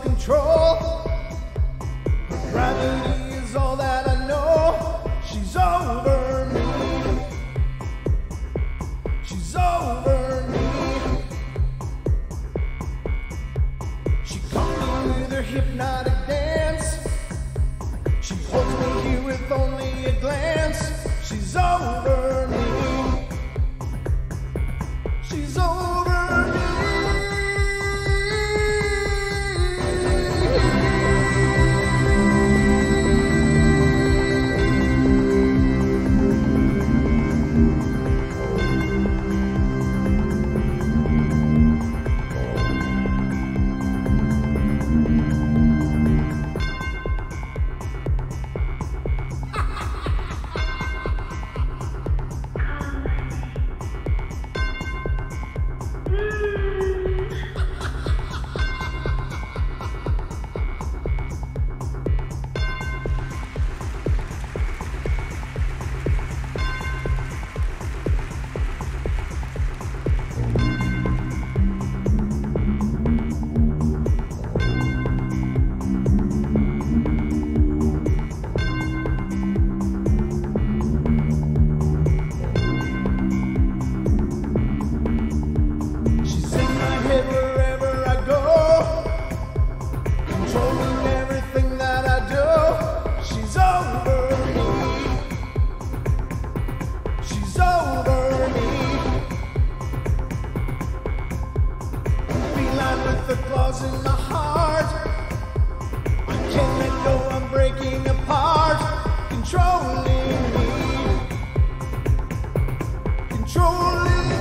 self-control. Gravity is all that I know. She's over me. She's over me. She caught me with her hypnotic dance. She holds me here with only a glance. She's over me. She's over me. In my heart, I can't let go, I'm breaking apart, controlling me, controlling me.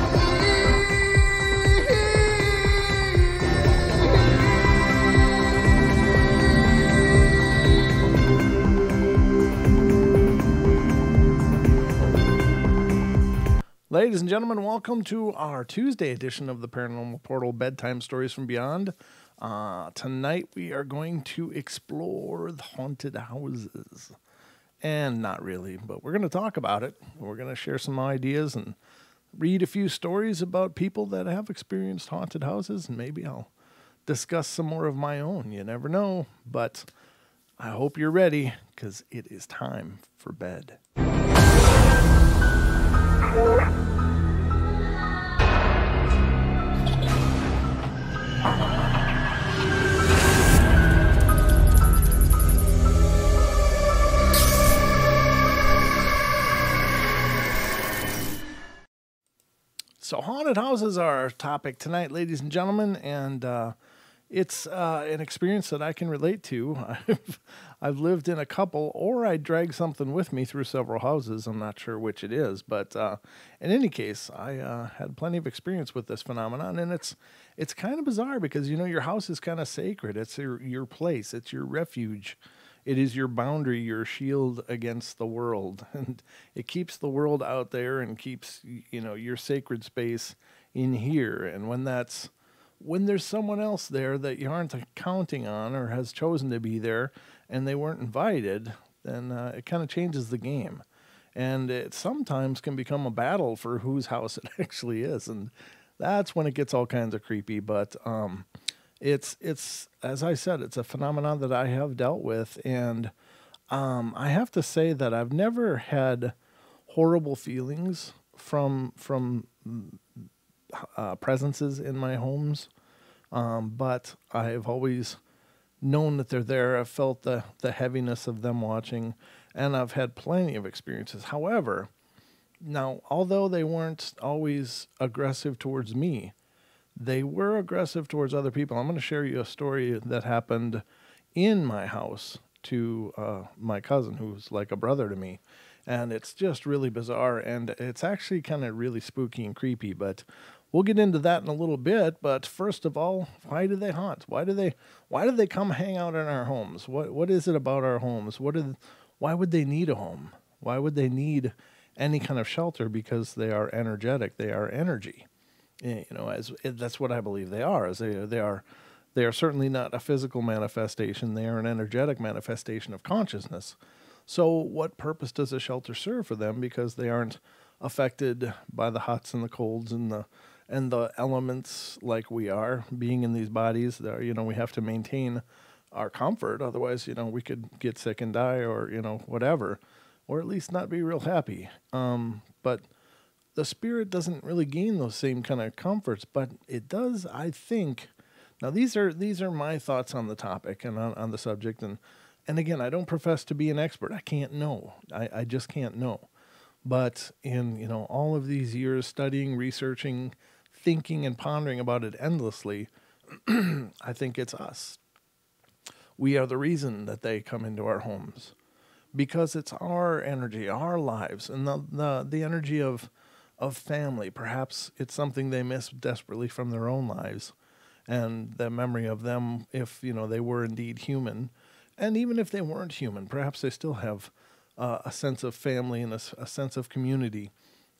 Ladies and gentlemen, welcome to our Tuesday edition of the Paranormal Portal Bedtime Stories from Beyond. Tonight we are going to explore the haunted houses. And not really, but we're going to talk about it. We're going to share some ideas and read a few stories about people that have experienced haunted houses. And maybe I'll discuss some more of my own. You never know. But I hope you're ready, because it is time for bed. So haunted houses are our topic tonight, ladies and gentlemen, and it's an experience that I can relate to. I've lived in a couple, or I dragged something with me through several houses. I'm not sure which it is, but in any case, I had plenty of experience with this phenomenon, and it's kind of bizarre because, you know, your house is kind of sacred. It's your place. It's your refuge. It is your boundary, your shield against the world, and it keeps the world out there and keeps, you know, your sacred space in here. And when there's someone else there that you aren't counting on or has chosen to be there and they weren't invited, then it kind of changes the game. And it sometimes can become a battle for whose house it actually is. And that's when it gets all kinds of creepy. But it's as I said, it's a phenomenon that I have dealt with. And I have to say that I've never had horrible feelings from presences in my homes, but I've always known that they're there. I've felt the heaviness of them watching, and I've had plenty of experiences. However, now, although they weren't always aggressive towards me, they were aggressive towards other people. I'm going to share you a story that happened in my house to my cousin, who's like a brother to me. And it's just really bizarre, and it's actually kind of really spooky and creepy, but we'll get into that in a little bit. But first of all, why do they haunt? Why do they come hang out in our homes? What is it about our homes? Why would they need a home? Why would they need any kind of shelter? Because they are energetic. They are energy. You know, that's what I believe they are. As they are certainly not a physical manifestation. They are an energetic manifestation of consciousness. So what purpose does a shelter serve for them? Because they aren't affected by the hots and the colds and and the elements like we are being in these bodies that, we have to maintain our comfort. Otherwise, we could get sick and die, or, whatever, or at least not be real happy. But the spirit doesn't really gain those same kind of comforts, but it does, I think. Now, these are my thoughts on the topic and on the subject. And again, I don't profess to be an expert. I can't know. I just can't know. But in, all of these years studying, researching, thinking, and pondering about it endlessly, I think it's us. We are the reason that they come into our homes, because it's our energy, our lives, and the energy of family. Perhaps it's something they miss desperately from their own lives, and the memory of them, if they were indeed human, and even if they weren't human, perhaps they still have a sense of family and a sense of community.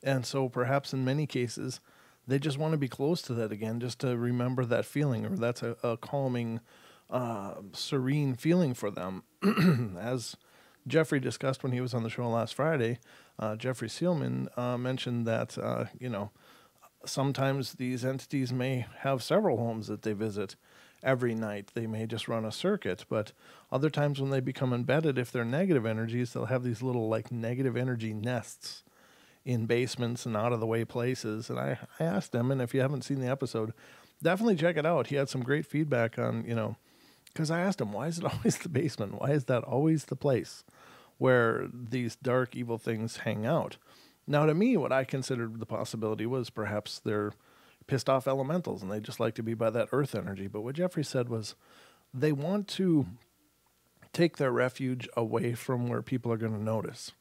And so perhaps in many cases, they just want to be close to that again, just to remember that feeling, or that's a calming, serene feeling for them. As Jeffrey discussed when he was on the show last Friday, Jeffrey Seelman mentioned that, sometimes these entities may have several homes that they visit every night. They may just run a circuit, but other times when they become embedded, if they're negative energies, they'll have these little negative energy nests in basements and out of the way places. And I asked him, and if you haven't seen the episode, definitely check it out. He had some great feedback on, because I asked him, why is it always the basement? Why is that always the place where these dark, evil things hang out? Now, to me, what I considered the possibility was perhaps they're pissed off elementals and they just like to be by that earth energy. But what Jeffrey said was they want to take their refuge away from where people are going to notice.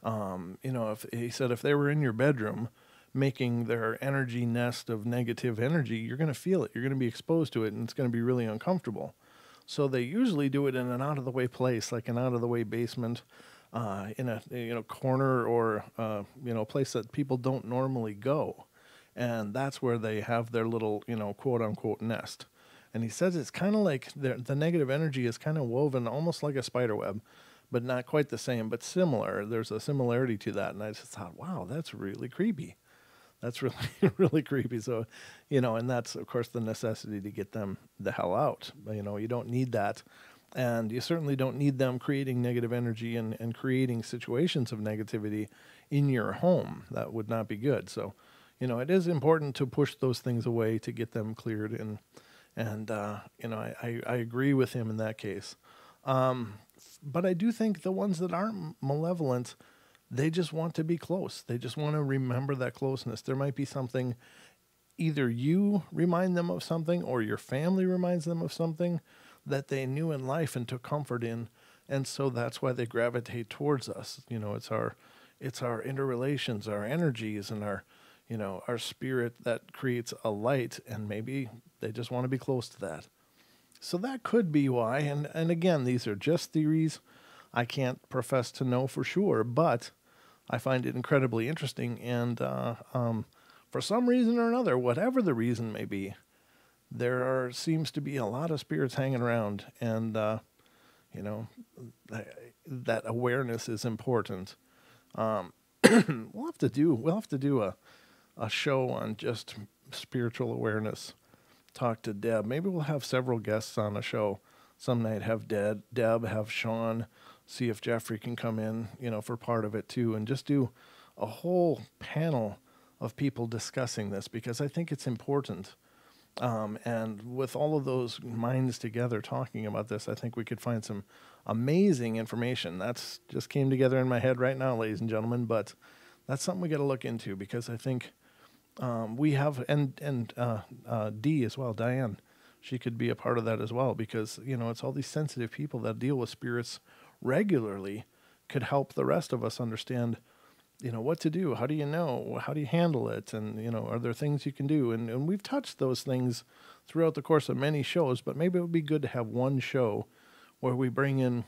If he said if they were in your bedroom making their energy nest of negative energy, you're going to feel it. You're going to be exposed to it, and it's going to be really uncomfortable. So they usually do it in an out-of-the-way place, like an out-of-the-way basement, in a corner, or a place that people don't normally go, and that's where they have their little quote-unquote nest. And he says it's kind of like the negative energy is kind of woven almost like a spider web, but not quite the same, but similar. There's a similarity to that, and I just thought, wow, that's really creepy. That's really, really creepy. So, and that's, of course, the necessity to get them the hell out. You don't need that. And you certainly don't need them creating negative energy and creating situations of negativity in your home. That would not be good. So, it is important to push those things away to get them cleared. And I agree with him in that case. But I do think the ones that aren't malevolent, they just want to be close. They just want to remember that closeness. There might be something, either you remind them of something or your family reminds them of something that they knew in life and took comfort in. And so that's why they gravitate towards us. It's our interrelations, our energies, and our spirit that creates a light, and maybe they just want to be close to that. So that could be why. And again, these are just theories. I can't profess to know for sure, but I find it incredibly interesting. And for some reason or another, whatever the reason may be, seems to be a lot of spirits hanging around, and that awareness is important. We'll have to do a show on just spiritual awareness. Talk to Deb. Maybe we'll have several guests on a show. Some night have Deb, have Sean, see if Jeffrey can come in, for part of it too, and just do a whole panel of people discussing this, because I think it's important. And with all of those minds together talking about this, I think we could find some amazing information. That's just came together in my head right now, ladies and gentlemen, but that's something we got to look into, because I think we have, and Dee as well, Diane, she could be a part of that as well, because, it's all these sensitive people that deal with spirits regularly could help the rest of us understand, what to do. How do you know? How do you handle it? And, are there things you can do? And we've touched those things throughout the course of many shows, but maybe it would be good to have one show where we bring in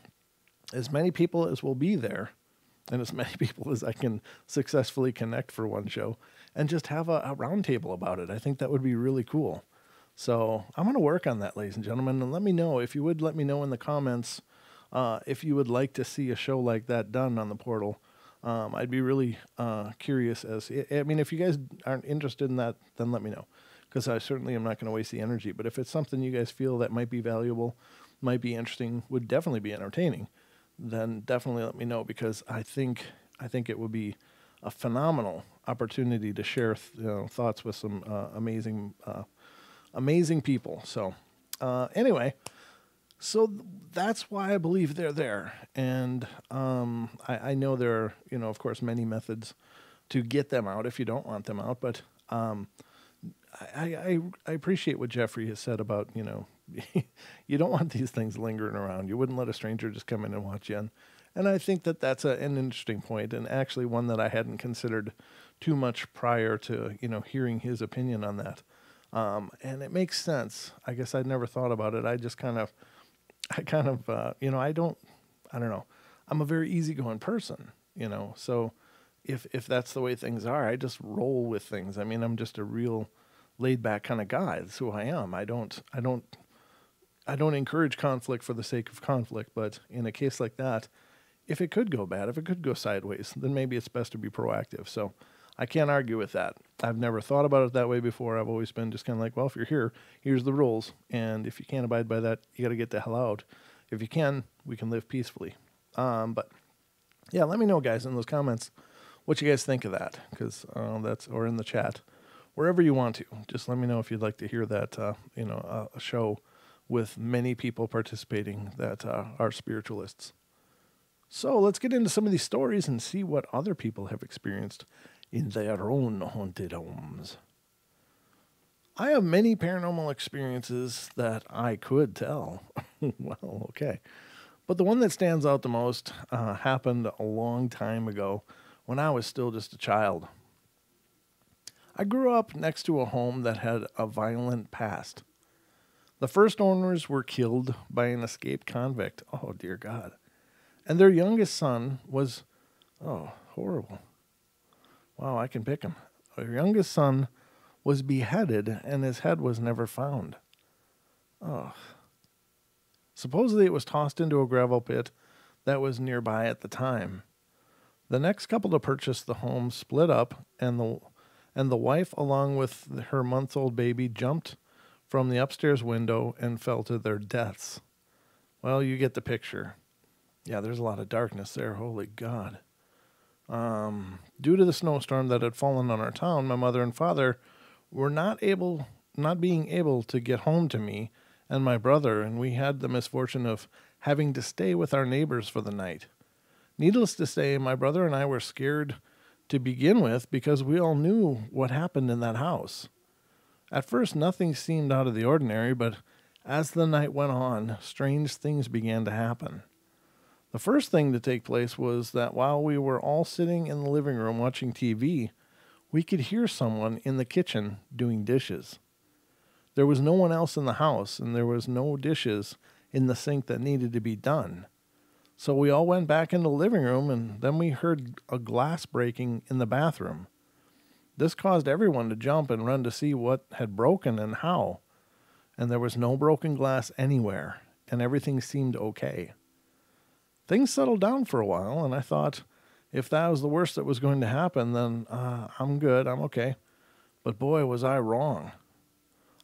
as many people as will be there, and as many people as I can successfully connect for one show, and just have a roundtable about it. I think that would be really cool. So I'm going to work on that, ladies and gentlemen, and let me know, if you would let me know in the comments, if you would like to see a show like that done on the portal. I'd be really curious I mean, if you guys aren't interested in that, then let me know, because I certainly am not going to waste the energy. But if it's something you guys feel that might be valuable, might be interesting, would definitely be entertaining, then definitely let me know, because I think it would be a phenomenal opportunity to share thoughts with some amazing people. So anyway, so that's why I believe they're there. And I know there are, of course, many methods to get them out if you don't want them out. But I appreciate what Jeffrey has said about, you don't want these things lingering around. You wouldn't let a stranger just come in and watch you. And I think that that's an interesting point, and actually one that I hadn't considered too much prior to, hearing his opinion on that. And it makes sense. I guess I'd never thought about it. I don't know. I'm a very easygoing person, so if that's the way things are, I just roll with things. I mean, I'm just a real laid back kind of guy. That's who I am. I don't encourage conflict for the sake of conflict, but in a case like that, if it could go bad, if it could go sideways, then maybe it's best to be proactive. So I can't argue with that. I've never thought about it that way before. I've always been just kind of like, well, if you're here, here's the rules. And if you can't abide by that, you got to get the hell out. If you can, we can live peacefully. But yeah, let me know, guys, in those comments what you guys think of that, because or in the chat, wherever you want to. Just let me know if you'd like to hear that, a show with many people participating that are spiritualists. So let's get into some of these stories and see what other people have experienced in their own haunted homes. I have many paranormal experiences that I could tell. Well, okay. But the one that stands out the most happened a long time ago when I was still just a child. I grew up next to a home that had a violent past. The first owners were killed by an escaped convict. Oh, dear God. And their youngest son was, horrible. Wow, I can pick him. Their youngest son was beheaded, and his head was never found. Oh. Supposedly it was tossed into a gravel pit that was nearby at the time. The next couple to purchase the home split up, and the wife, along with her month-old baby, jumped from the upstairs window and fell to their deaths. Well, you get the picture. Yeah, there's a lot of darkness there. Holy God. Due to the snowstorm that had fallen on our town, my mother and father were not being able to get home to me and my brother, and we had the misfortune of having to stay with our neighbors for the night. Needless to say, my brother and I were scared to begin with because we all knew what happened in that house. At first, nothing seemed out of the ordinary, but as the night went on, strange things began to happen. The first thing to take place was that while we were all sitting in the living room watching TV, we could hear someone in the kitchen doing dishes. There was no one else in the house, and there was no dishes in the sink that needed to be done. So we all went back into the living room, and then we heard a glass breaking in the bathroom. This caused everyone to jump and run to see what had broken and how. And there was no broken glass anywhere, and everything seemed okay. Things settled down for a while, and I thought, if that was the worst that was going to happen, then I'm good, I'm okay. But boy, was I wrong.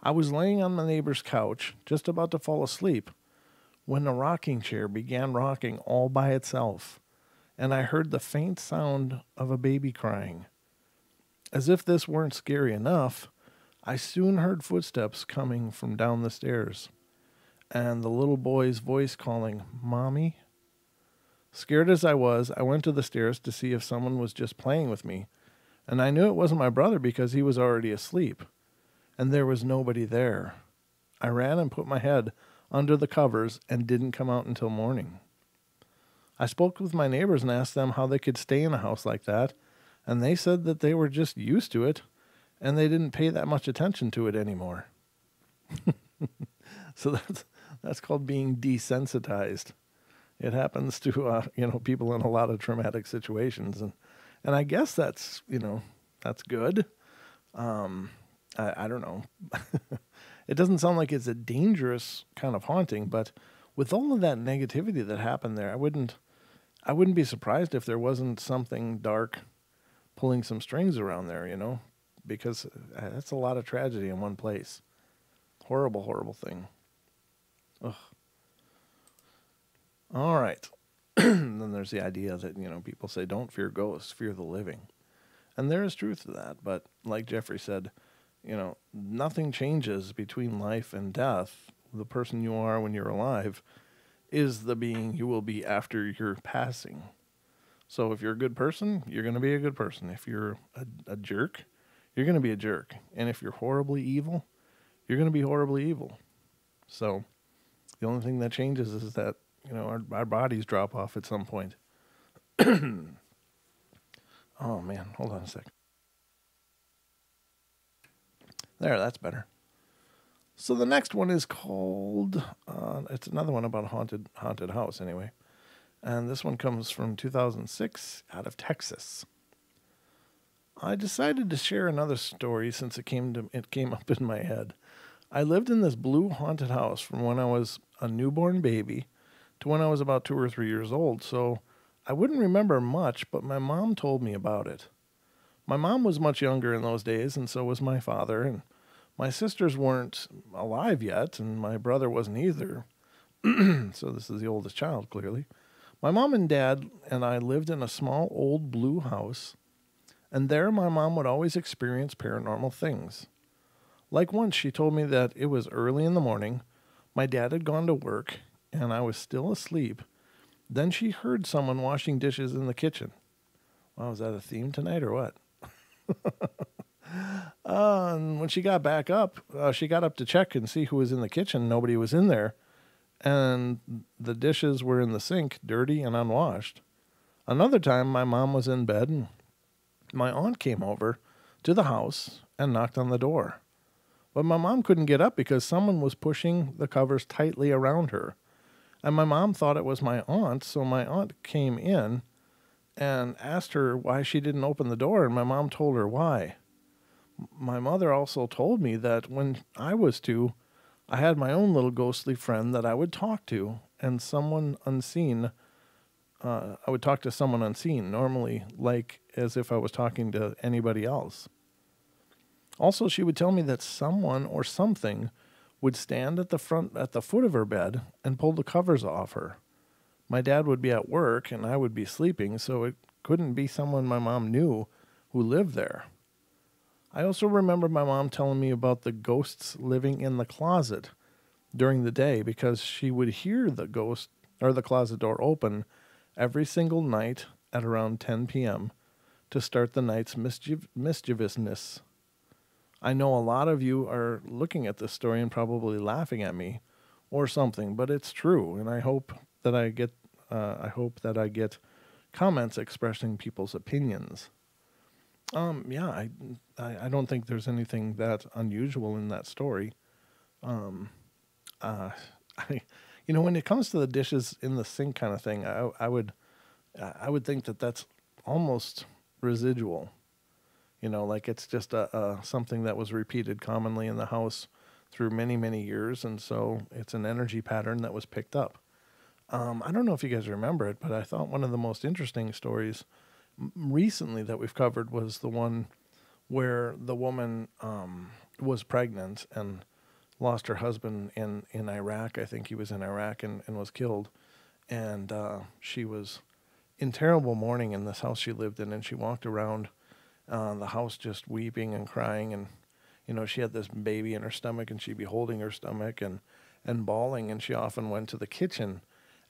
I was laying on my neighbor's couch, just about to fall asleep, when the rocking chair began rocking all by itself, and I heard the faint sound of a baby crying. As if this weren't scary enough, I soon heard footsteps coming from down the stairs, and the little boy's voice calling, "Mommy?" Scared as I was, I went to the stairs to see if someone was just playing with me, and I knew it wasn't my brother because he was already asleep, and there was nobody there. I ran and put my head under the covers and didn't come out until morning. I spoke with my neighbors and asked them how they could stay in a house like that, and they said that they were just used to it, and they didn't pay that much attention to it anymore. So that's called being desensitized. It happens to people in a lot of traumatic situations, and I guess that's good. I don't know. It doesn't sound like it's a dangerous kind of haunting, but with all of that negativity that happened there, I wouldn't be surprised if there wasn't something dark pulling some strings around there, because that's a lot of tragedy in one place. Horrible, horrible thing. Ugh. All right. Then there's the idea that, people say don't fear ghosts, fear the living. And there is truth to that. But like Jeffrey said, nothing changes between life and death. The person you are when you're alive is the being you will be after your passing. So if you're a good person, you're going to be a good person. If you're a jerk, you're going to be a jerk. And if you're horribly evil, you're going to be horribly evil. So the only thing that changes is that, our bodies drop off at some point. Oh, man. Hold on a sec. There, that's better. So the next one is called, it's another one about haunted house anyway. And this one comes from 2006 out of Texas. I decided to share another story since it came up in my head. I lived in this blue haunted house from when I was a newborn baby to when I was about 2 or 3 years old, so I wouldn't remember much, but my mom told me about it. My mom was much younger in those days, and so was my father, and my sisters weren't alive yet, and my brother wasn't either. So this is the oldest child, clearly. My mom and dad and I lived in a small old blue house, and there my mom would always experience paranormal things. Like once she told me that it was early in the morning, my dad had gone to work, and I was still asleep. Then she heard someone washing dishes in the kitchen. Wow, is that a theme tonight or what? And when she got back up, she got up to check and see who was in the kitchen. Nobody was in there. And the dishes were in the sink, dirty and unwashed. Another time, my mom was in bed, and my aunt came over to the house and knocked on the door. But my mom couldn't get up because someone was pushing the covers tightly around her. And my mom thought it was my aunt, so my aunt came in and asked her why she didn't open the door, and my mom told her why. My mother also told me that when I was 2, I had my own little ghostly friend that I would talk to, and someone unseen. I would talk to someone unseen, normally like as if I was talking to anybody else. Also, she would tell me that someone or something would stand at the foot of her bed and pull the covers off her. My dad would be at work and I would be sleeping, so it couldn't be someone my mom knew who lived there. I also remember my mom telling me about the ghosts living in the closet during the day because she would hear the ghost or the closet door open every single night at around 10 p.m. to start the night's mischievousness. I know a lot of you are looking at this story and probably laughing at me or something, but it's true, and I hope that I get comments expressing people's opinions. Yeah, I don't think there's anything that unusual in that story. I, when it comes to the dishes in the sink kind of thing, I would think that that's almost residual. Like it's just something that was repeated commonly in the house through many, many years, and so it's an energy pattern that was picked up. I don't know if you guys remember it, but I thought one of the most interesting stories recently that we've covered was the one where the woman was pregnant and lost her husband in Iraq. I think he was in Iraq and was killed. And she was in terrible mourning in this house she lived in, and she walked around the house just weeping and crying. And, she had this baby in her stomach, and she'd be holding her stomach and bawling. And she often went to the kitchen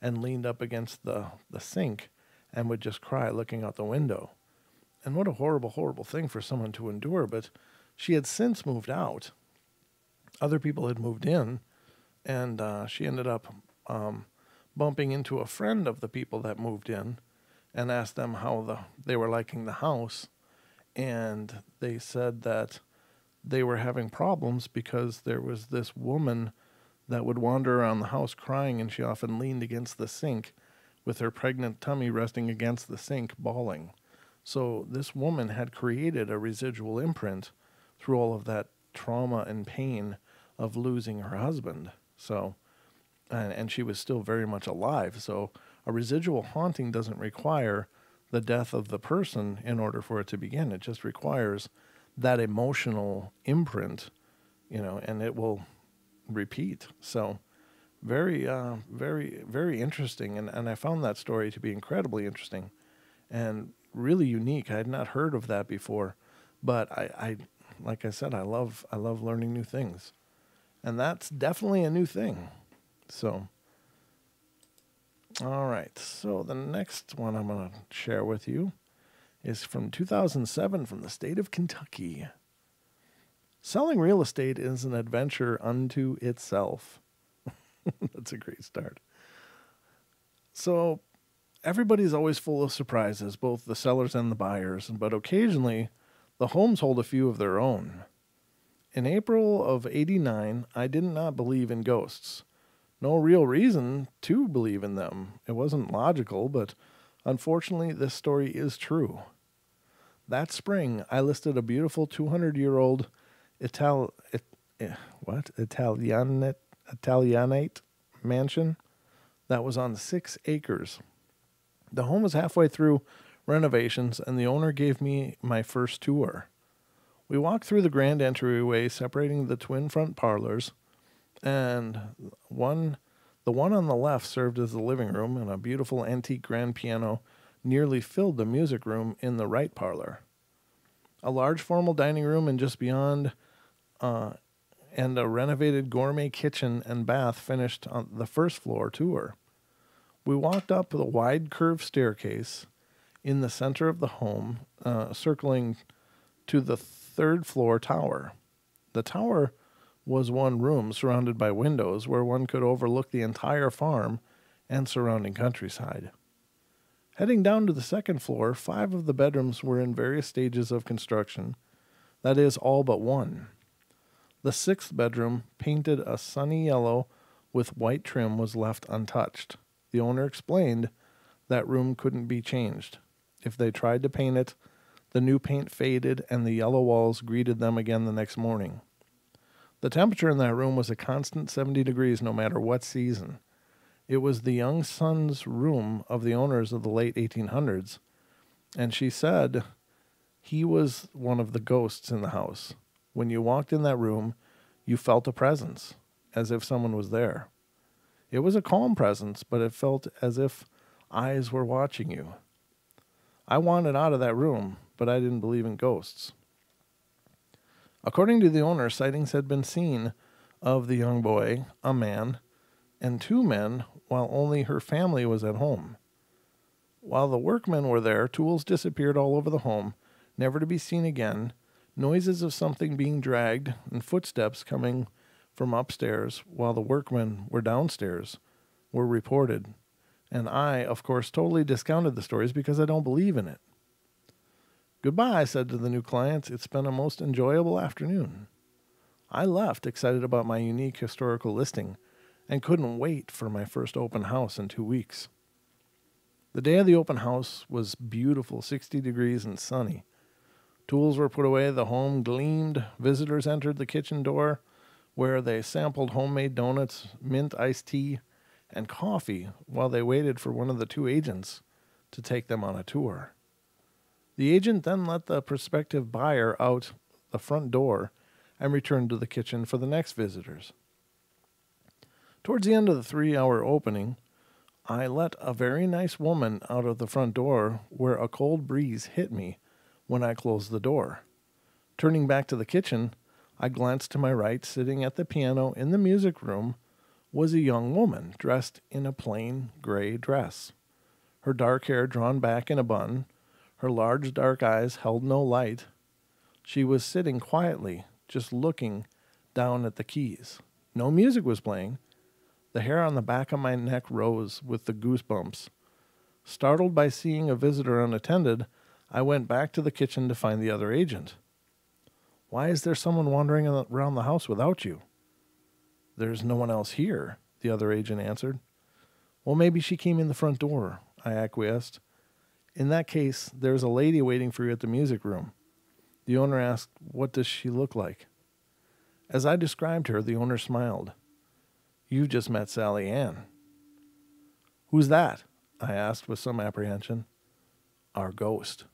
and leaned up against the sink and would just cry looking out the window. And what a horrible, horrible thing for someone to endure. But she had since moved out. Other people had moved in, and she ended up bumping into a friend of the people that moved in and asked them how they were liking the house. And they said that they were having problems because there was this woman that would wander around the house crying, and she often leaned against the sink with her pregnant tummy resting against the sink, bawling. So this woman had created a residual imprint through all of that trauma and pain of losing her husband. So, and she was still very much alive. So A residual haunting doesn't require the death of the person in order for it to begin. It just requires that emotional imprint, and it will repeat. So very, very, very interesting. And I found that story to be incredibly interesting and really unique. I had not heard of that before, but I like I said, I love learning new things, and that's definitely a new thing. So, all right. So the next one I'm going to share with you is from 2007 from the state of Kentucky. Selling real estate is an adventure unto itself. That's a great start. So everybody's always full of surprises, both the sellers and the buyers, but occasionally the homes hold a few of their own. In April of '89, I did not believe in ghosts. No real reason to believe in them. It wasn't logical, but unfortunately, this story is true. That spring, I listed a beautiful 200-year-old Italianate mansion that was on 6 acres. The home was halfway through renovations, and the owner gave me my first tour. We walked through the grand entryway separating the twin front parlors, and the one on the left served as the living room, and a beautiful antique grand piano nearly filled the music room in the right parlor. A large formal dining room, and just beyond, and a renovated gourmet kitchen and bath finished on the first floor tour. We walked up the wide curved staircase in the center of the home, circling to the third floor tower. The tower was one room surrounded by windows where one could overlook the entire farm and surrounding countryside. Heading down to the second floor, 5 of the bedrooms were in various stages of construction, that is, all but one. The 6th bedroom, painted a sunny yellow with white trim, was left untouched. The owner explained that room couldn't be changed. If they tried to paint it, the new paint faded and the yellow walls greeted them again the next morning. The temperature in that room was a constant 70 degrees no matter what season. It was the young son's room of the owners of the late 1800s, and she said he was one of the ghosts in the house. When you walked in that room, you felt a presence, as if someone was there. It was a calm presence, but it felt as if eyes were watching you. I wanted out of that room, but I didn't believe in ghosts. According to the owner, sightings had been seen of the young boy, a man, and 2 men, while only her family was at home. While the workmen were there, tools disappeared all over the home, never to be seen again. Noises of something being dragged and footsteps coming from upstairs while the workmen were downstairs were reported. And I, of course, totally discounted the stories because I don't believe in it. Goodbye, I said to the new clients. It's been a most enjoyable afternoon. I left excited about my unique historical listing and couldn't wait for my first open house in 2 weeks. The day of the open house was beautiful, 60 degrees and sunny. Tools were put away, the home gleamed. Visitors entered the kitchen door where they sampled homemade donuts, mint iced tea, and coffee while they waited for one of the 2 agents to take them on a tour. The agent then let the prospective buyer out the front door and returned to the kitchen for the next visitors. Towards the end of the 3-hour opening, I let a very nice woman out of the front door where a cold breeze hit me when I closed the door. Turning back to the kitchen, I glanced to my right. Sitting at the piano in the music room was a young woman dressed in a plain gray dress. Her dark hair drawn back in a bun, her large dark eyes held no light. She was sitting quietly, just looking down at the keys. No music was playing. The hair on the back of my neck rose with the goosebumps. Startled by seeing a visitor unattended, I went back to the kitchen to find the other agent. Why is there someone wandering around the house without you? There's no one else here, the other agent answered. Well, maybe she came in the front door, I acquiesced. In that case, there's a lady waiting for you at the music room. The owner asked, what does she look like? As I described her, the owner smiled. You've just met Sally Ann. Who's that? I asked with some apprehension. Our ghost.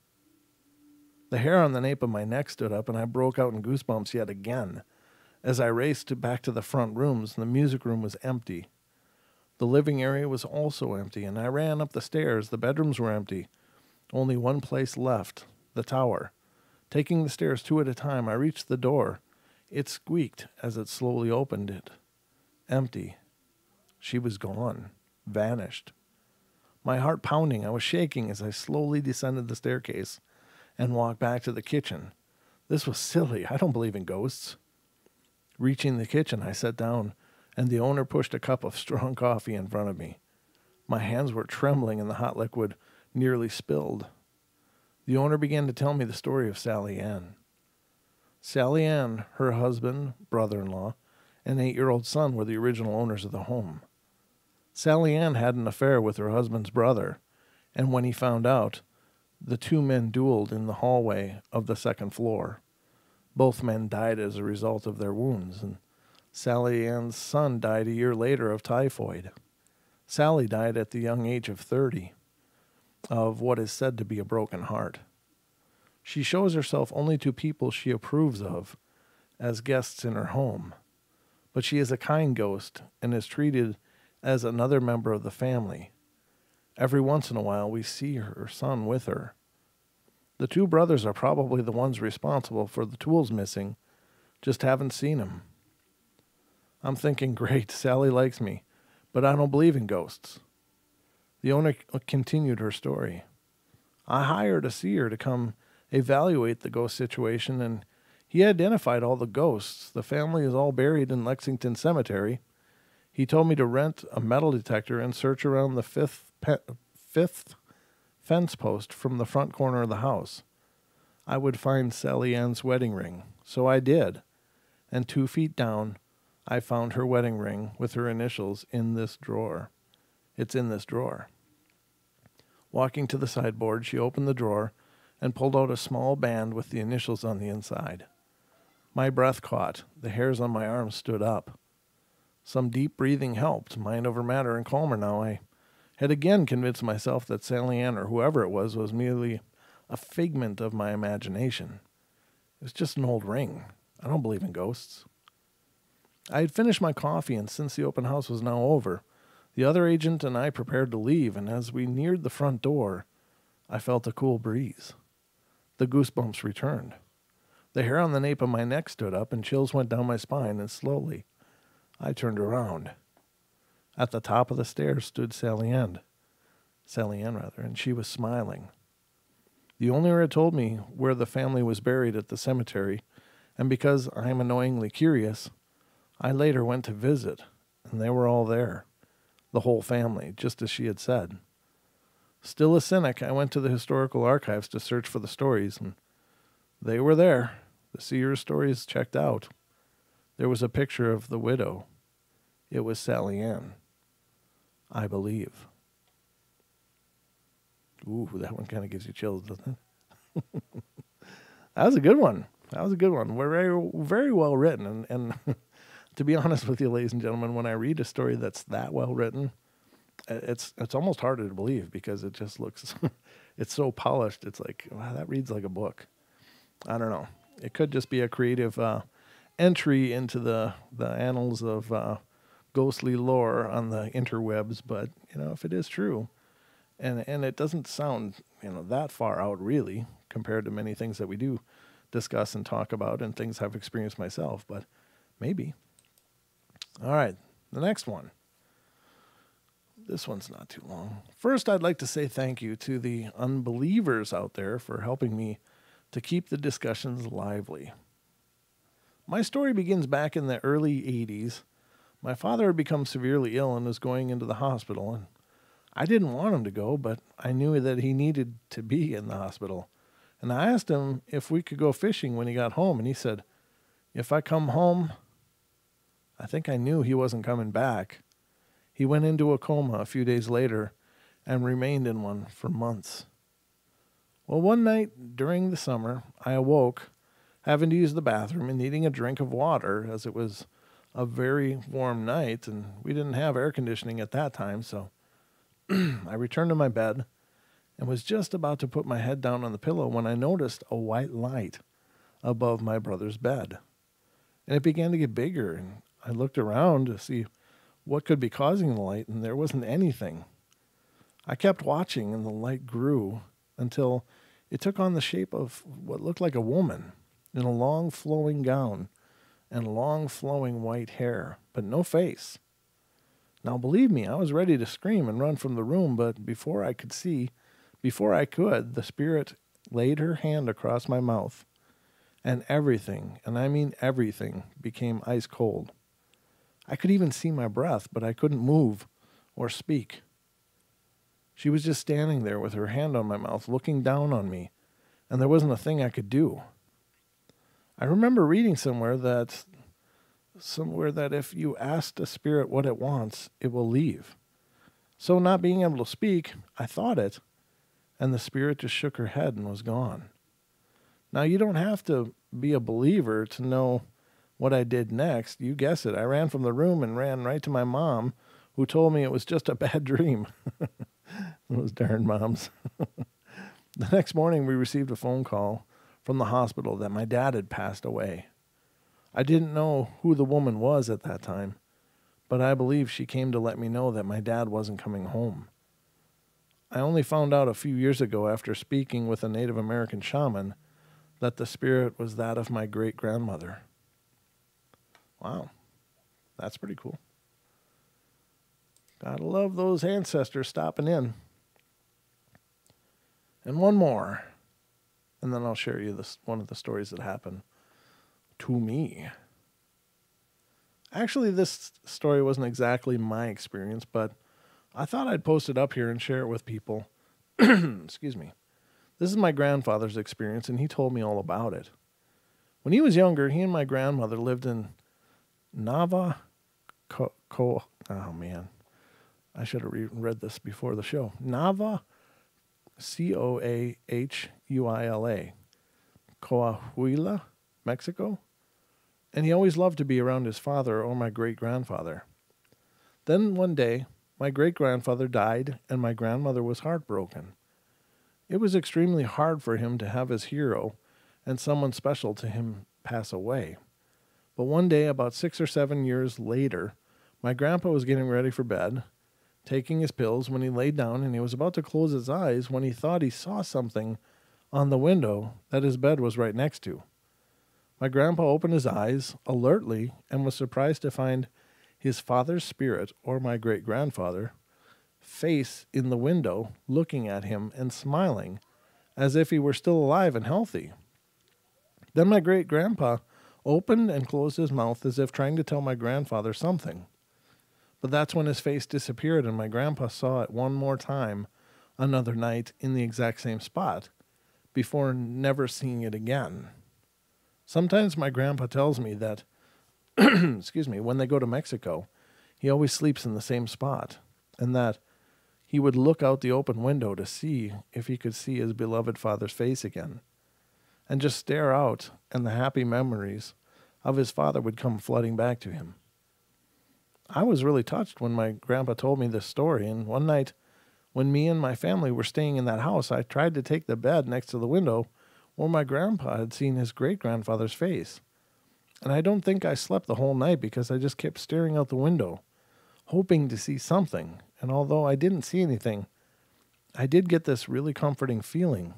The hair on the nape of my neck stood up, and I broke out in goosebumps yet again. As I raced back to the front rooms, the music room was empty. The living area was also empty, and I ran up the stairs. The bedrooms were empty. Only one place left, the tower. Taking the stairs two at a time, I reached the door. It squeaked as it slowly opened it. Empty. She was gone. Vanished. My heart pounding, I was shaking as I slowly descended the staircase and walked back to the kitchen. This was silly. I don't believe in ghosts. Reaching the kitchen, I sat down, and the owner pushed a cup of strong coffee in front of me. My hands were trembling, and the hot liquid nearly spilled. The owner began to tell me the story of Sally Ann. Sally Ann, her husband, brother-in-law, and 8-year-old son were the original owners of the home. Sally Ann had an affair with her husband's brother, and when he found out, the two men dueled in the hallway of the second floor. Both men died as a result of their wounds, and Sally Ann's son died a year later of typhoid. Sally died at the young age of 30, of what is said to be a broken heart. She shows herself only to people she approves of, as guests in her home. But she is a kind ghost and is treated as another member of the family. Every once in a while we see her son with her. The two brothers are probably the ones responsible for the tools missing, just haven't seen them. I'm thinking, great, Sally likes me, but I don't believe in ghosts. The owner continued her story. I hired a seer to come evaluate the ghost situation, and he identified all the ghosts. The family is all buried in Lexington Cemetery. He told me to rent a metal detector and search around the fifth fence post from the front corner of the house. I would find Sally Ann's wedding ring. So I did. And 2 feet down, I found her wedding ring with her initials in this drawer. It's in this drawer. Walking to the sideboard, she opened the drawer and pulled out a small band with the initials on the inside. My breath caught. The hairs on my arms stood up. Some deep breathing helped. Mind over matter and calmer now. I had again convinced myself that Sally Ann, or whoever it was merely a figment of my imagination. It was just an old ring. I don't believe in ghosts. I had finished my coffee, and since the open house was now over, the other agent and I prepared to leave, and as we neared the front door, I felt a cool breeze. The goosebumps returned. The hair on the nape of my neck stood up, and chills went down my spine, and slowly I turned around. At the top of the stairs stood Sally Ann, and she was smiling. The owner had told me where the family was buried at the cemetery, and because I am annoyingly curious, I later went to visit, and they were all there, the whole family, just as she had said. Still a cynic, I went to the historical archives to search for the stories, and they were there. The seer's stories checked out. There was a picture of the widow. It was Sally Ann, I believe. Ooh, that one kind of gives you chills, doesn't it? That was a good one. We're very, very well written. And to be honest with you, ladies and gentlemen, when I read a story that's that well written, it's almost harder to believe because it just looks, it's so polished. It's like, wow, that reads like a book. I don't know. It could just be a creative entry into the annals of ghostly lore on the interwebs. But, if it is true, and it doesn't sound, that far out really compared to many things that we do discuss and talk about and things I've experienced myself, but maybe. All right, the next one. This one's not too long. First, I'd like to say thank you to the unbelievers out there for helping me to keep the discussions lively. My story begins back in the early 80s. My father had become severely ill and was going into the hospital, and I didn't want him to go, but I knew that he needed to be in the hospital. And I asked him if we could go fishing when he got home, and he said, "If I come home," I think I knew he wasn't coming back. He went into a coma a few days later and remained in one for months. Well, one night during the summer, I awoke, having to use the bathroom and needing a drink of water, as it was a very warm night, and we didn't have air conditioning at that time, so I returned to my bed and was just about to put my head down on the pillow when I noticed a white light above my brother's bed. And it began to get bigger, and I looked around to see what could be causing the light, and there wasn't anything. I kept watching, and the light grew until it took on the shape of what looked like a woman in a long flowing gown and long flowing white hair, but no face. Now, believe me, I was ready to scream and run from the room, but before I could, the spirit laid her hand across my mouth, and everything, and I mean everything, became ice cold. I could even see my breath, but I couldn't move or speak. She was just standing there with her hand on my mouth, looking down on me, and there wasn't a thing I could do. I remember reading somewhere that if you ask a spirit what it wants, it will leave. So not being able to speak, I thought it, and the spirit just shook her head and was gone. Now, you don't have to be a believer to know what I did next. You guess it. I ran from the room and ran right to my mom, who told me it was just a bad dream. Those darn moms. The next morning, we received a phone call from the hospital that my dad had passed away. I didn't know who the woman was at that time, but I believe she came to let me know that my dad wasn't coming home. I only found out a few years ago after speaking with a Native American shaman that the spirit was that of my great-grandmother. Wow, that's pretty cool. Gotta love those ancestors stopping in. And one more, and then I'll share you one of the stories that happened to me. Actually, this story wasn't exactly my experience, but I thought I'd post it up here and share it with people. Excuse me. This is my grandfather's experience, and he told me all about it. When he was younger, he and my grandmother lived in oh man, I should have read this before the show. Coahuila, Coahuila, Mexico. And he always loved to be around his father or my great-grandfather. Then one day, my great-grandfather died, and my grandmother was heartbroken. It was extremely hard for him to have his hero and someone special to him pass away. But one day, about 6 or 7 years later, my grandpa was getting ready for bed, taking his pills when he laid down, and he was about to close his eyes when he thought he saw something on the window that his bed was right next to. My grandpa opened his eyes alertly and was surprised to find his father's spirit, or my great-grandfather, face in the window looking at him and smiling as if he were still alive and healthy. Then my great-grandpa opened and closed his mouth as if trying to tell my grandfather something. But that's when his face disappeared and my grandpa saw it one more time another night in the exact same spot before never seeing it again. Sometimes my grandpa tells me that, when they go to Mexico, he always sleeps in the same spot, and that he would look out the open window to see if he could see his beloved father's face again, and just stare out, and the happy memories of his father would come flooding back to him. I was really touched when my grandpa told me this story, and one night when me and my family were staying in that house, I tried to take the bed next to the window where my grandpa had seen his great-grandfather's face. And I don't think I slept the whole night because I just kept staring out the window, hoping to see something. And although I didn't see anything, I did get this really comforting feeling,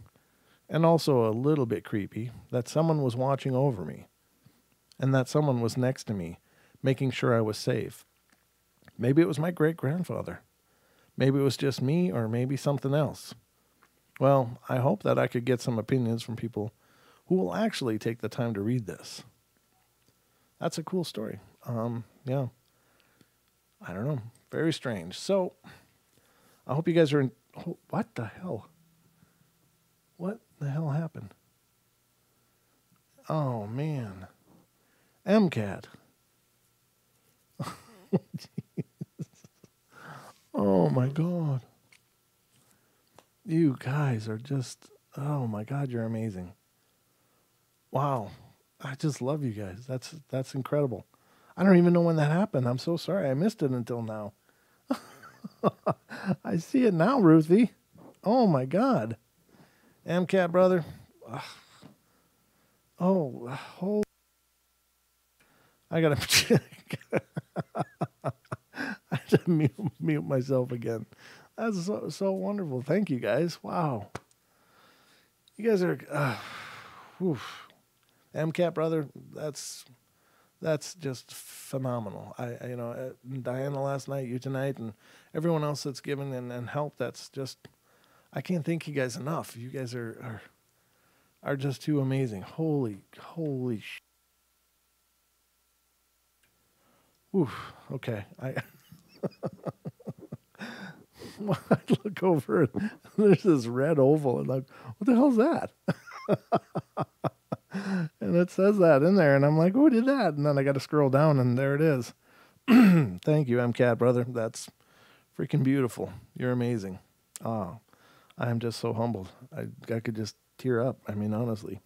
and also a little bit creepy, that someone was watching over me, and that someone was next to me, making sure I was safe. Maybe it was my great-grandfather. Maybe it was just me, or maybe something else. Well, I hope that I could get some opinions from people who will actually take the time to read this. That's a cool story. Yeah. I don't know. Very strange. So, I hope you guys are what the hell? What the hell happened? Oh, man. MCAT. Oh, my God. You guys are just, oh, my God, you're amazing. Wow. I just love you guys. That's incredible. I don't even know when that happened. I'm so sorry. I missed it until now. I see it now, Ruthie. Oh my God. MCAT brother. Oh, I gotta I had to mute myself again. That's so wonderful. Thank you guys. Wow. You guys are MCAT brother, that's just phenomenal. Diana last night, you tonight, and everyone else that's given and help. That's just, I can't thank you guys enough. You guys are just too amazing. Holy. Oof. Okay. I look over and there's this red oval, and like, what the hell's that? And it says that in there, and I'm like, who did that? And then I got to scroll down, and there it is. Thank you, MCAT brother. That's freaking beautiful. You're amazing. Oh, I'm just so humbled. I could just tear up. I mean, honestly,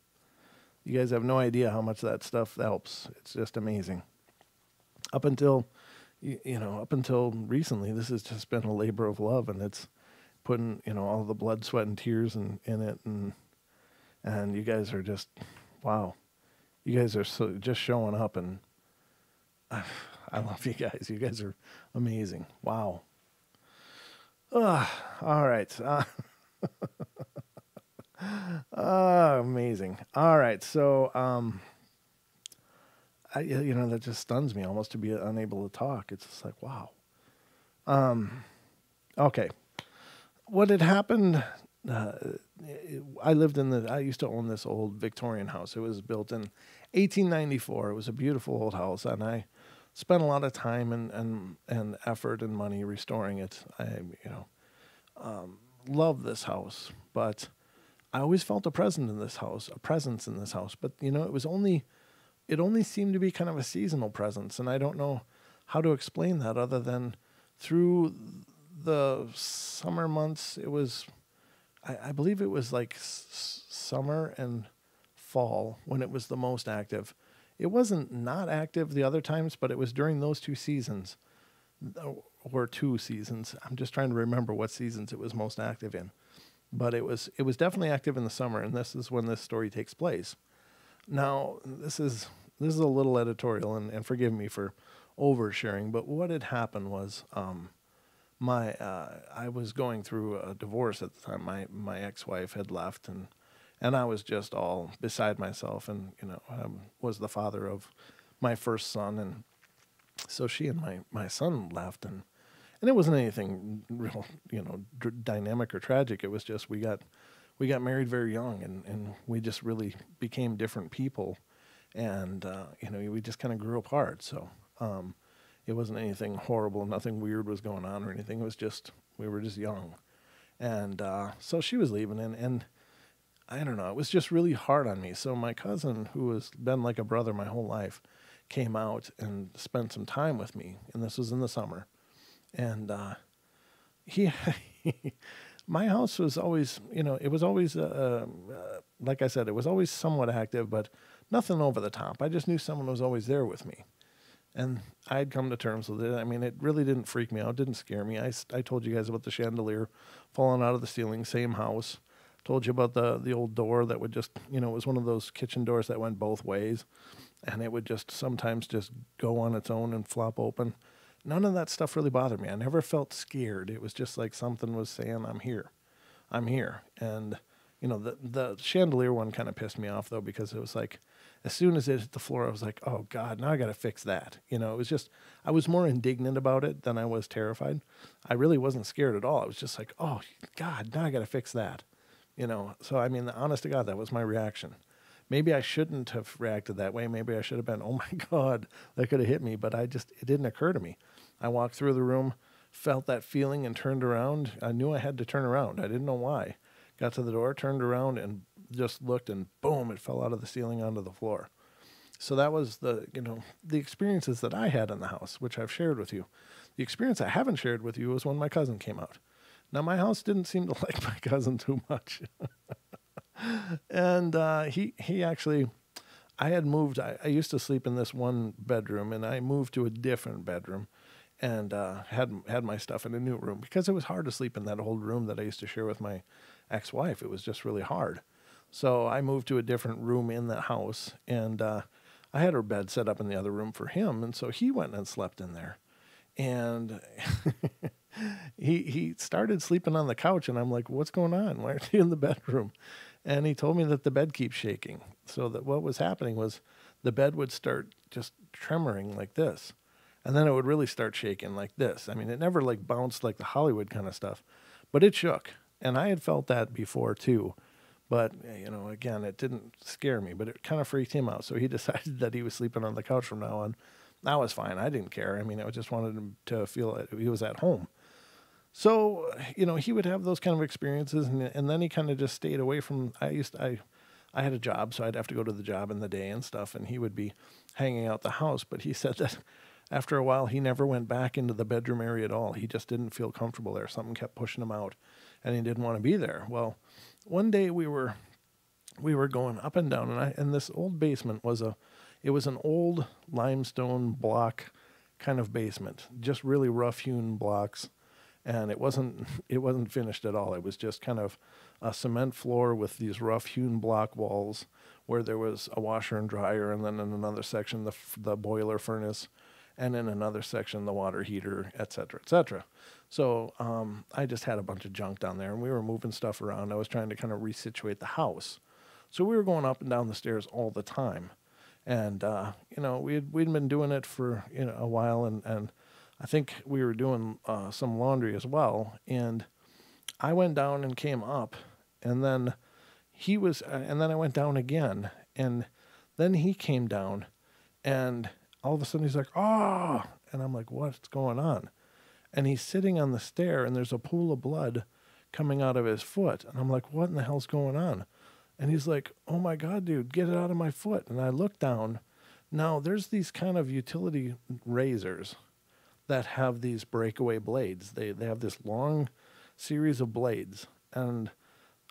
you guys have no idea how much that stuff helps. It's just amazing. Up until, up until recently, this has just been a labor of love, and it's putting, all the blood, sweat, and tears in it, and you guys are just, wow. You guys are just showing up, and I love you guys. You guys are amazing. Wow. All right. Amazing. All right. So, that just stuns me almost to be unable to talk. It's just like, wow. Okay. What had happened, I used to own this old Victorian house. It was built in 1894. It was a beautiful old house, and I spent a lot of time and effort and money restoring it. I love this house, but I always felt a presence in this house. But it only seemed to be kind of a seasonal presence, and I don't know how to explain that other than through the summer months. It was, I believe it was like summer and fall when it was the most active. It wasn't not active the other times, but it was during those two seasons, or 2 seasons. I'm just trying to remember what seasons it was most active in. But it was definitely active in the summer, and this is when this story takes place. Now, this is a little editorial, and forgive me for oversharing, but what had happened was I was going through a divorce at the time. My ex-wife had left, and I was just all beside myself, and I was the father of my first son, and so she and my son left, and it wasn't anything real, dynamic or tragic. It was just we got married very young, and we just really became different people, and we just kind of grew apart. So it wasn't anything horrible, nothing weird was going on or anything. It was just we were just young, and so she was leaving, and I don't know, it was just really hard on me. So my cousin, who has been like a brother my whole life, came out and spent some time with me, and this was in the summer, and he. My house was always, it was always, like I said, it was always somewhat active, but nothing over the top. I just knew someone was always there with me. And I'd come to terms with it. I mean, it really didn't freak me out, didn't scare me. I told you guys about the chandelier falling out of the ceiling, same house. Told you about the old door that would just, it was one of those kitchen doors that went both ways. And it would just sometimes just go on its own and flop open. None of that stuff really bothered me. I never felt scared. It was just like something was saying, I'm here. And, the chandelier one kind of pissed me off, though, because it was like, as soon as it hit the floor, I was like, oh, God, now I got to fix that. It was just, I was more indignant about it than I was terrified. I really wasn't scared at all. I was just like, oh, God, now I got to fix that. So, I mean, honest to God, that was my reaction. Maybe I shouldn't have reacted that way. Maybe I should have been, oh, my God, that could have hit me. But it didn't occur to me. I walked through the room, felt that feeling, and turned around. I knew I had to turn around. I didn't know why. Got to the door, turned around, and just looked, and boom, it fell out of the ceiling onto the floor. So that was the experiences that I had in the house, which I've shared with you. The experience I haven't shared with you was when my cousin came out. Now, my house didn't seem to like my cousin too much. And he actually, I had moved. I used to sleep in this one bedroom, and I moved to a different bedroom. and had my stuff in a new room because it was hard to sleep in that old room that I used to share with my ex-wife. It was just really hard. So I moved to a different room in that house, and I had her bed set up in the other room for him, and so he went and slept in there. And he started sleeping on the couch, and I'm like, what's going on? Why aren't you in the bedroom? And he told me that the bed keeps shaking. So that what was happening was the bed would start just tremoring like this. And then it would really start shaking like this. I mean, it never like bounced like the Hollywood kind of stuff, but it shook. And I had felt that before too. But, again, it didn't scare me, but it kind of freaked him out. So he decided that he was sleeping on the couch from now on. That was fine. I didn't care. I mean, I just wanted him to feel that he was at home. So, he would have those kind of experiences, and then he kind of just stayed away from, I had a job, so I'd have to go to the job in the day and stuff, and he would be hanging out the house. But he said that after a while, he never went back into the bedroom area at all. He just didn't feel comfortable there. Something kept pushing him out, and he didn't want to be there. Well, one day we were going up and down, and this old basement was an old limestone block kind of basement, just really rough-hewn blocks. And it wasn't finished at all. It was just kind of a cement floor with these rough-hewn block walls where there was a washer and dryer, and then in another section the boiler furnace, and in another section the water heater, et cetera, et cetera. So I just had a bunch of junk down there, and we were moving stuff around. I was trying to kind of resituate the house. So we were going up and down the stairs all the time. And, we'd been doing it for a while, and I think we were doing some laundry as well, and I went down and came up, and then and then I went down again, and then he came down, and all of a sudden he's like, "Oh!" And I'm like, "What's going on?" And he's sitting on the stair, and there's a pool of blood coming out of his foot, and I'm like, "What in the hell's going on?" And he's like, "Oh my God, dude, get it out of my foot." And I look down. Now there's these kind of utility razors that have these breakaway blades. They have this long series of blades, and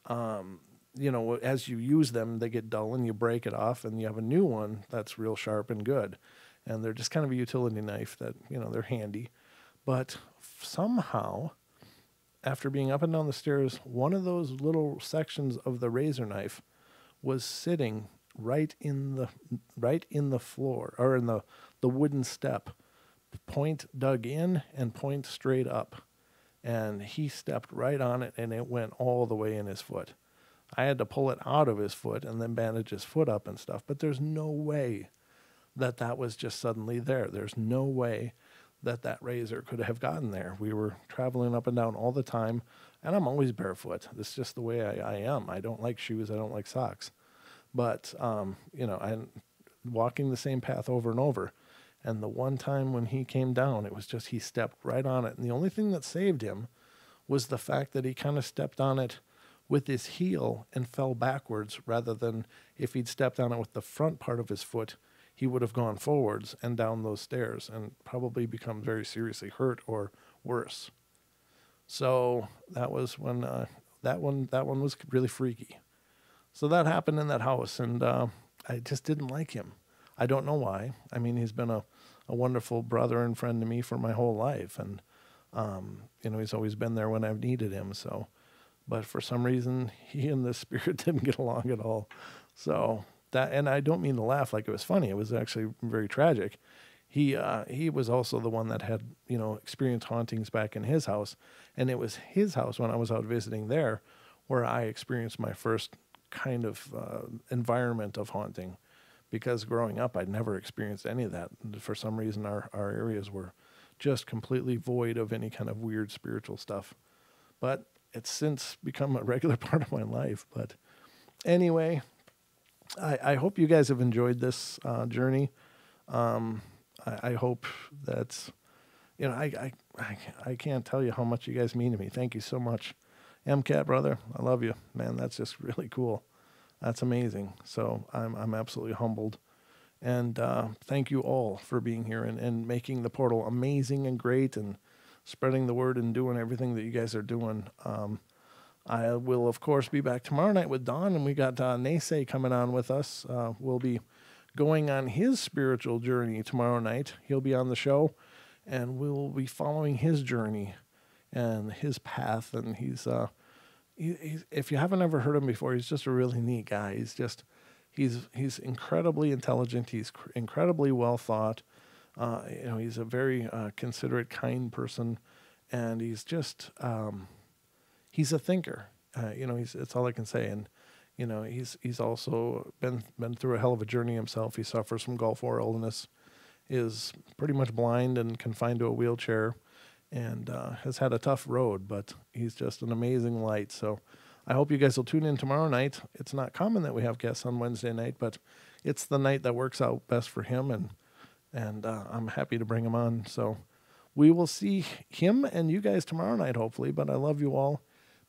as you use them, they get dull and you break it off, and you have a new one that's real sharp and good. And they're just kind of a utility knife that, they're handy. But somehow, after being up and down the stairs, one of those little sections of the razor knife was sitting right in the floor, or in the wooden step, point dug in and point straight up. And he stepped right on it, and it went all the way in his foot. I had to pull it out of his foot and then bandage his foot up and stuff, but there's no way that was just suddenly there. There's no way that razor could have gotten there. We were traveling up and down all the time, and I'm always barefoot. It's just the way I am. I don't like shoes. I don't like socks. But, I'm walking the same path over and over. And the one time when he came down, it was just he stepped right on it. And the only thing that saved him was the fact that he kind of stepped on it with his heel and fell backwards, rather than if he'd stepped on it with the front part of his foot, he would have gone forwards and down those stairs and probably become very seriously hurt or worse. So that was when that one was really freaky. So that happened in that house, and I just didn't like him. I don't know why. I mean, he's been a wonderful brother and friend to me for my whole life, and he's always been there when I've needed him. So, but for some reason, he and this spirit didn't get along at all. So that, and I don't mean to laugh like it was funny. It was actually very tragic. He was also the one that had experienced hauntings back in his house, and it was his house when I was out visiting there where I experienced my first kind of environment of haunting. Because growing up, I'd never experienced any of that. For some reason, our areas were just completely void of any kind of weird spiritual stuff. But it's since become a regular part of my life. But anyway, I hope you guys have enjoyed this journey. I hope that's, I can't tell you how much you guys mean to me. Thank you so much. MCAT, brother, I love you. Man, that's just really cool. That's amazing. So I'm absolutely humbled. And thank you all for being here and making the portal amazing and great and spreading the word and doing everything that you guys are doing. I will, of course, be back tomorrow night with Don, and we got Naysay coming on with us. We'll be going on his spiritual journey tomorrow night. He'll be on the show, and we'll be following his journey and his path. And he's if you haven't ever heard him before, he's just a really neat guy. He's incredibly intelligent. He's incredibly well thought. He's a very considerate, kind person, and he's just he's a thinker. It's all I can say. And he's also been through a hell of a journey himself. He suffers from Gulf War illness, is pretty much blind and confined to a wheelchair, and has had a tough road, but he's just an amazing light. So I hope you guys will tune in tomorrow night. It's not common that we have guests on Wednesday night, but it's the night that works out best for him, and I'm happy to bring him on. So we will see him and you guys tomorrow night, hopefully, but I love you all.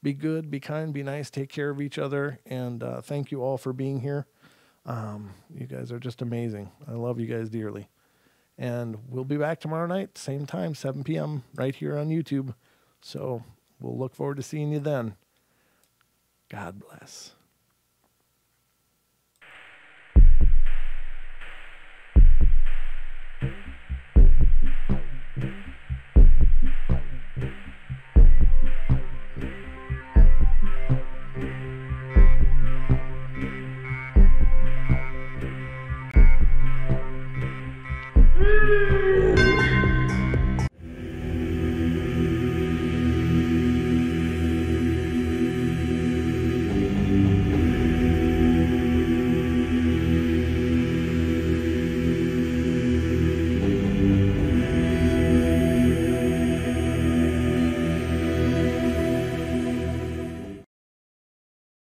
Be good, be kind, be nice, take care of each other, and thank you all for being here. You guys are just amazing. I love you guys dearly. And we'll be back tomorrow night, same time, 7 p.m., right here on YouTube. So we'll look forward to seeing you then. God bless.